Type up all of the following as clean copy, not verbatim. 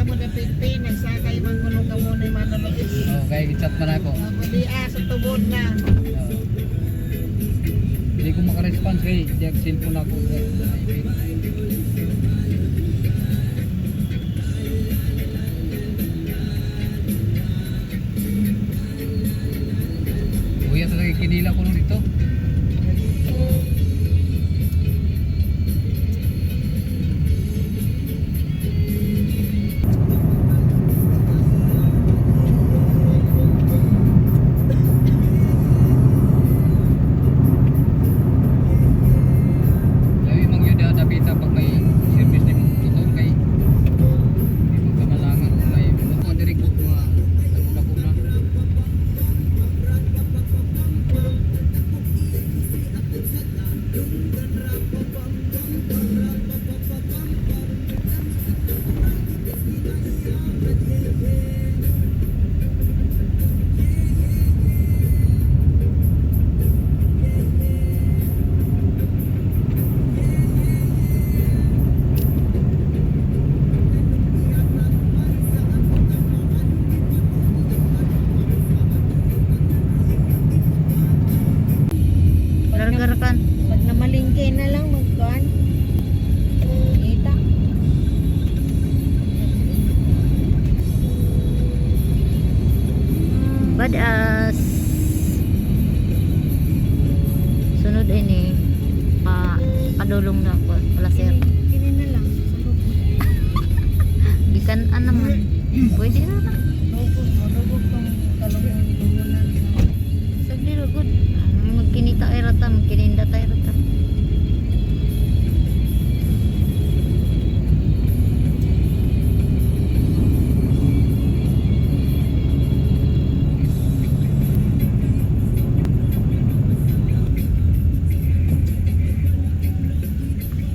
mo na Pilipinas, sakay man ko nung kamo na yung manalagis. Okay, chat man ako. Pwede sa tubod na. Hindi ko makaresponse kay hindi ang cellphone ako. Kuya talaga kinila ko nung dito. Pag namalingke na lang magkuhan. Kita. Badass. Sunod ini padulong na ako pala sir. Kini na lang. Gikan naman. Pwede na na. Madugog tong kalungan lumunan. Sagdi ra good. Magkinita ay rata, magkininda tayo rata.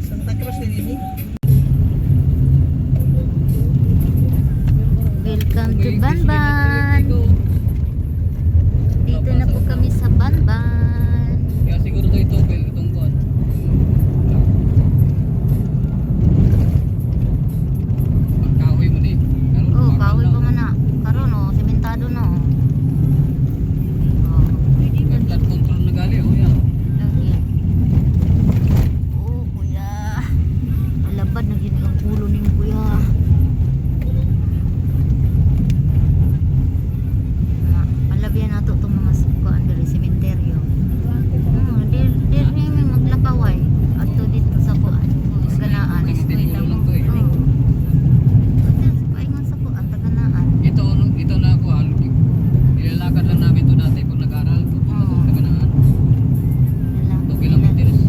Santa Cruz ini. Welcome to Banban. Dito na po kami sa Banban. Kaya siguro ito itong kuan. Kahoy mo ni. Oh, kahoy pa man na. Karon oh, sementado na oh. Oh, Flood control na gali oh yan. lagi. Oh, kuya. Alabad na gini ang ulo ni kuya. Palabyan nato itong mga kuan diri sementeryo. Dir ni may maglakaway adto dito sa kuan. Taganaan. Eskwela lang to eh. Oh. Paingon sa kuan taganaan. Ito na ako nilalakad lang namin to dati pag nag-aral to. Taganaan. 2 kilometers.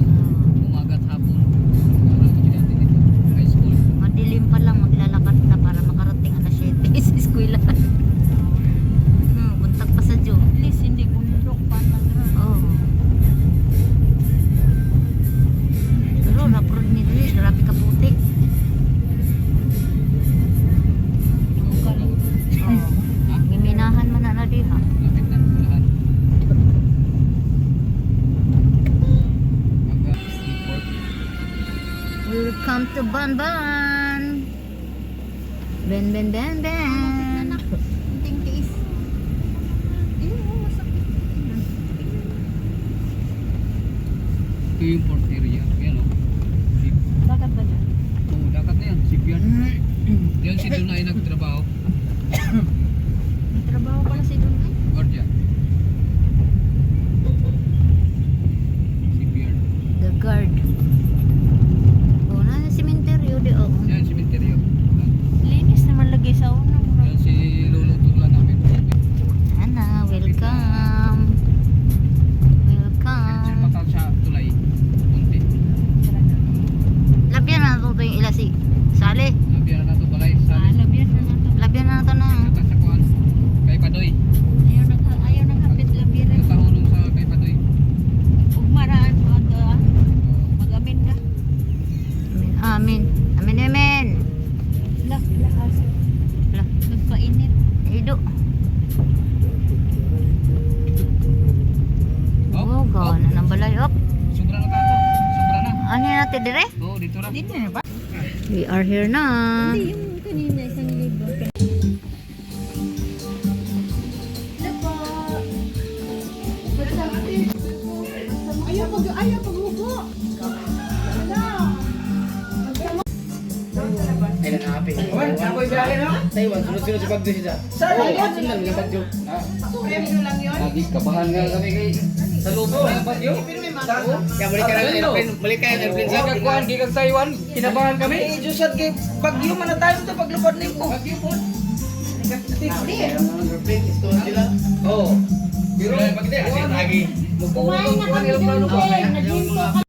Umagat hapon. Nag-aral kami dati dito. High school. Madilim pa lang maglalakad na para makarating alas 7 sa eskwela. Buntag pa sa Diyo. Please hindi bundok pa na. Oh. Pero raprod ni dili, grabe ka putik. Oh. Giminahan man na diha. Lapit na lahat. Mag-airport. Welcome to Banban. Ben. Ting tiis. Ito yung port area. Yan o. Dagat ba dyan? Oo, dakat na yan. Shipyard. Yan si Doon ay nagtrabaho. May trabaho pala si Dunay. Guardia. Shipyard. The guard. Oh, na sementeryo di oh. Yan, cementerio. Linis naman lagi sa unang. Yan si Lolo Turla namin. Ana, welcome. Welcome. Patal siya tulay. Kunti. Labyan na to yung ilasi. Sali. Labihan na ito balay. Sabi. Labyan na nato. Labyan na to na. Sa kuhan. Kay Padoy. Ayaw nang hapit labyan. Nagtahulong sa kay Padoy. Ug maraan mo ato magamin ka. Amin. Amin. Lah aso. Lah, Nagpainit. ido. Oh, Oh, gana nang balay up. Sobra na kato. Sobra na. Ano yan natin dire? Oo, dito na. Dito na ba? We are here na. Hindi yung kanina isang libo. Taiwan, sunod-sunod si Bagyo siya. Sundan ng Bagyo. Lagi kabahan nga kami kay sa lubong ng bagyo. Kaya balik ka ng airplane sa Kagkuhan, gigag Taiwan, kinabahan kami. Eh, Diyosad kay Bagyo man na tayo ito paglupad ni mo. Bagyo po. airplane, ito sila. Oo. Pero pag di, kasi lagi. Kumain na kami dun din. Naghinto kami.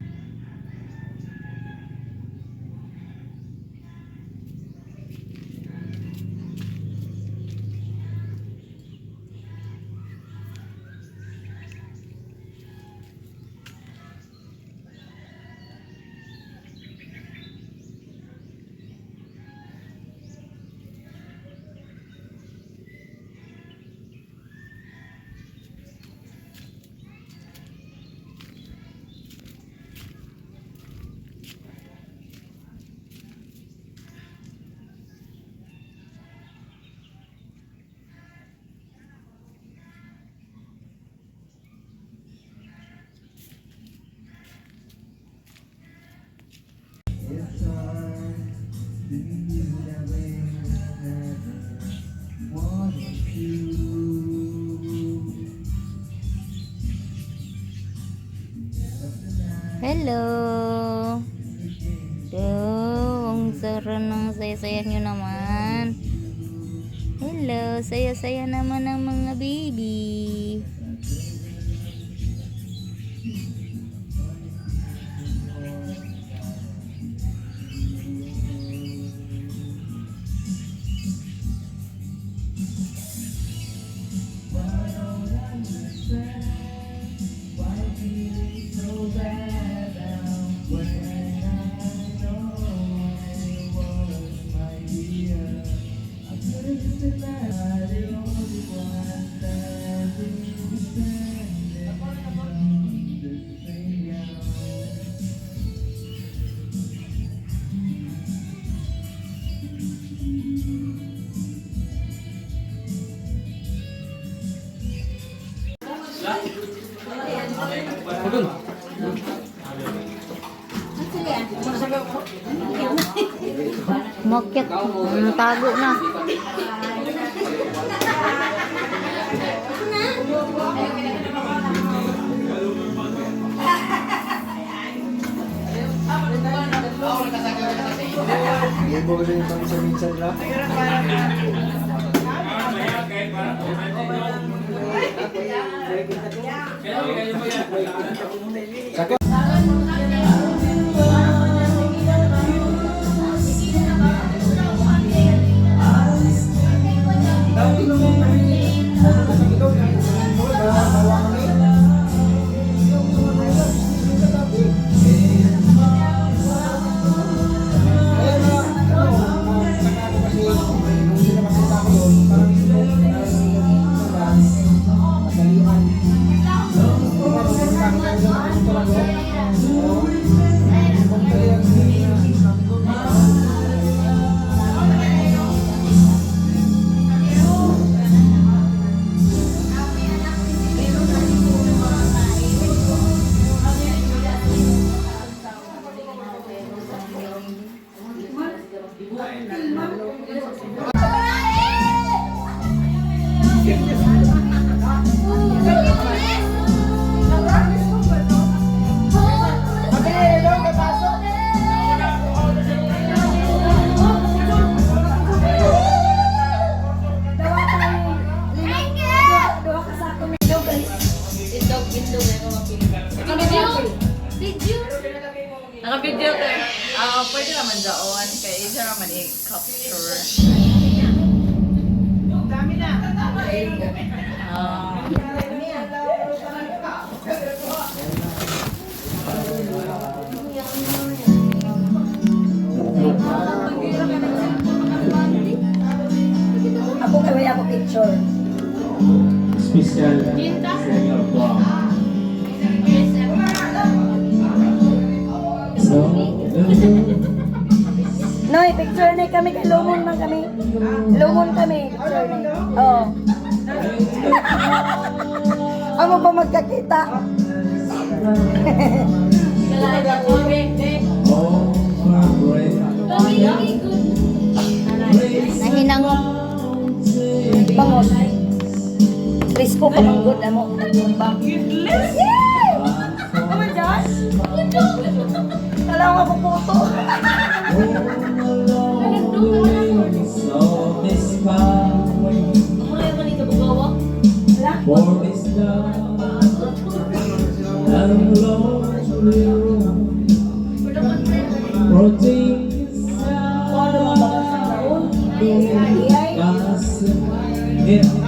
Hello. Ang sarap ng saya-saya nyo naman. Hello, saya-saya naman ng mga baby. Pagod. Makyat. Tago na. Naka-video ko eh. Pwede naman daon. Kaya isa naman i-capture. Dami na. Ako kaya ako picture. Special Senior Prom. So, Noy, picture na kami kay Lumon man kami. Lumon kami, picture na. Oo. Amo ba magkakita? oh, my boy. Nahinangop. Bangos. Risco pa mang good amo nagtumbang. Yes! Oh my gosh! Kala ko puputo. For this love and lonely room, protein Ano mga bagas sa taon? gas in